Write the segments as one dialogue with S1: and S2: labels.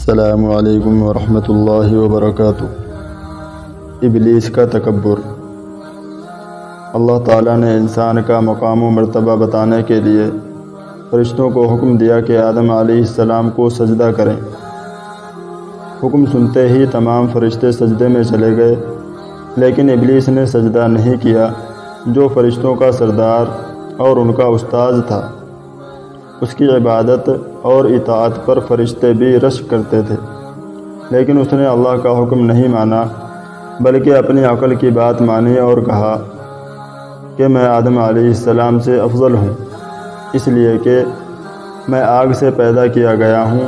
S1: السلام علیکم ورحمۃ اللہ وبرکاتہ۔ ابلیس کا تکبر۔ اللہ تعالیٰ نے انسان کا مقام و مرتبہ بتانے کے لیے فرشتوں کو حکم دیا کہ آدم علیہ السلام کو سجدہ کریں۔ حکم سنتے ہی تمام فرشتے سجدے میں چلے گئے، لیکن ابلیس نے سجدہ نہیں کیا، جو فرشتوں کا سردار اور ان کا استاذ تھا۔ اس کی عبادت اور اطاعت پر فرشتے بھی رشک کرتے تھے، لیکن اس نے اللہ کا حکم نہیں مانا، بلکہ اپنی عقل کی بات مانی اور کہا کہ میں آدم علیہ السلام سے افضل ہوں، اس لیے کہ میں آگ سے پیدا کیا گیا ہوں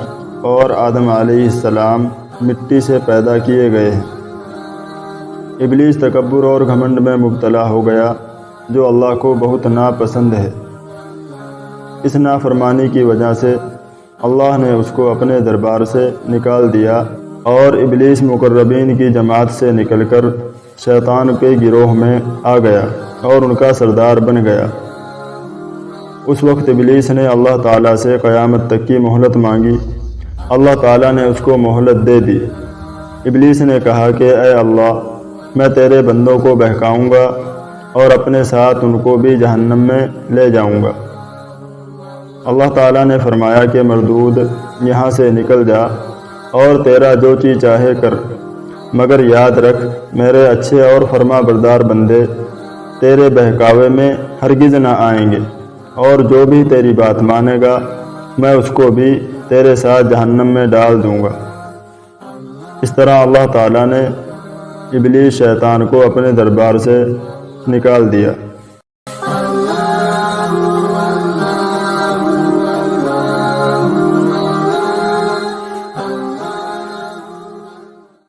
S1: اور آدم علیہ السلام مٹی سے پیدا کیے گئے ہیں۔ ابلیس تکبر اور گھمنڈ میں مبتلا ہو گیا، جو اللہ کو بہت ناپسند ہے۔ اس نافرمانی کی وجہ سے اللہ نے اس کو اپنے دربار سے نکال دیا اور ابلیس مقربین کی جماعت سے نکل کر شیطان کے گروہ میں آ گیا اور ان کا سردار بن گیا۔ اس وقت ابلیس نے اللہ تعالیٰ سے قیامت تک کی مہلت مانگی۔ اللہ تعالیٰ نے اس کو مہلت دے دی۔ ابلیس نے کہا کہ اے اللہ، میں تیرے بندوں کو بہکاؤں گا اور اپنے ساتھ ان کو بھی جہنم میں لے جاؤں گا۔ اللہ تعالیٰ نے فرمایا کہ مردود، یہاں سے نکل جا اور تیرا جو چیز چاہے کر، مگر یاد رکھ میرے اچھے اور فرما بردار بندے تیرے بہکاوے میں ہرگز نہ آئیں گے، اور جو بھی تیری بات مانے گا میں اس کو بھی تیرے ساتھ جہنم میں ڈال دوں گا۔ اس طرح اللہ تعالیٰ نے ابلیس شیطان کو اپنے دربار سے نکال دیا۔